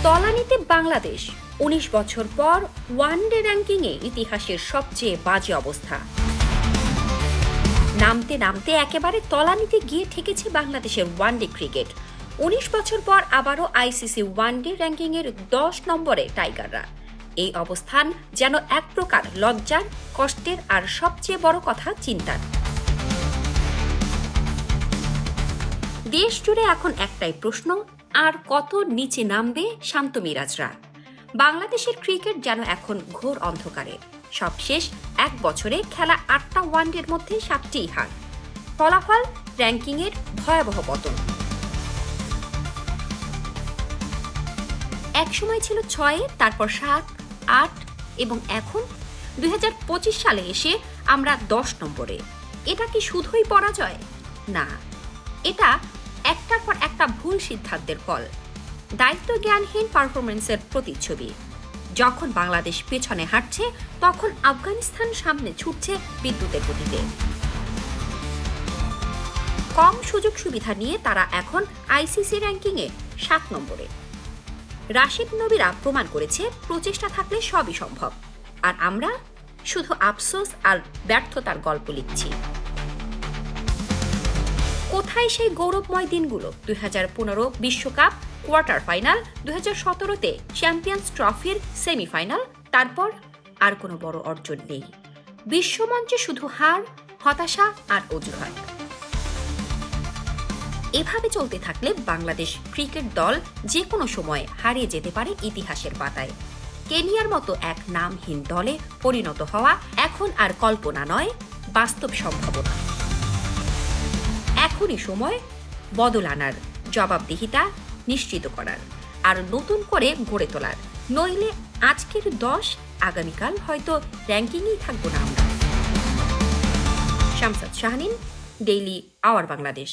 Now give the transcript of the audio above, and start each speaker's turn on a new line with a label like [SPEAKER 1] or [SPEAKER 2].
[SPEAKER 1] তলানিতে বাংলাদেশ ১৯ বছর পর ওয়ানডে র্যাঙ্কিংয়ে ইতিহাসের সবচেয়ে বাজে অবস্থা। নামতে নামতে একেবারে তলানিতে গিয়ে ঠেকেছে বাংলাদেশের ওয়ানডে ক্রিকেট। ১৯ বছর পর আবারও আইসিসি ওয়ানডে র্যাঙ্কিংয়ের ১০ নম্বরে টাইগাররা। এই অবস্থান যেন এক প্রকার লজ্জার, কষ্টের আর সবচেয়ে বড় কথা চিন্তার। দেশ জুড়ে এখন একটাই প্রশ্ন, আর কত নিচে নামবে শান্ত মিরাজরা? বাংলাদেশের ক্রিকেট যেন এখন ঘোর অন্ধকারে। সবশেষ এক বছরে খেলা ৮টা ওয়ানডের মধ্যে ৭টিই হার। ফলাফল র্যাঙ্কিংয়ের ভয়াবহ পতন। একসময় ছিল ৬, তারপর ৭, ৮ এবং এখন ২০২৫ সালে এসে আমরা ১০ নম্বরে। এটা কি শুধুই পরাজয়? না, এটা একটার পর একটা ভুল সিদ্ধান্তের ফল, দায়িত্ব জ্ঞানহীন পারফরমেন্সের প্রতিচ্ছবি। যখন বাংলাদেশ পেছনে হাঁটছে, তখন আফগানিস্তান সামনে ছুটছে বিদ্যুতের গতিতে। কম সুযোগ সুবিধা নিয়ে তারা এখন আইসিসি র্যাঙ্কিংয়ে ৭ নম্বরে। রাশিদ নবীরা প্রমাণ করেছে প্রচেষ্টা থাকলে সবই সম্ভব, আর আমরা শুধু আফসোস আর ব্যর্থতার গল্প লিখছি। কোথায় সেই গৌরবময় দিনগুলো? ২০১৫ বিশ্বকাপ কোয়ার্টার ফাইনাল, ২০১৭তে চ্যাম্পিয়ন্স ট্রফির সেমিফাইনাল, তারপর আর কোনো বড় অর্জন নেই। বিশ্বমঞ্চে শুধু হার, হতাশা আর অজুহাত। এভাবে চলতে থাকলে বাংলাদেশ ক্রিকেট দল যে কোনো সময় হারিয়ে যেতে পারে ইতিহাসের পাতায়। কেনিয়ার মতো এক নামহীন দলে পরিণত হওয়া এখন আর কল্পনা নয়, বাস্তব সম্ভাবনা। এখনই সময় বদল আনার, জবাবদিহিতা নিশ্চিত করার আর নতুন করে গড়ে তোলার। নইলে আজকের ১০ আগামীকাল হয়তো র্যাঙ্কিংয়েই থাকবো না আমরা। Shamsad Shahneen, daily our Bangladesh.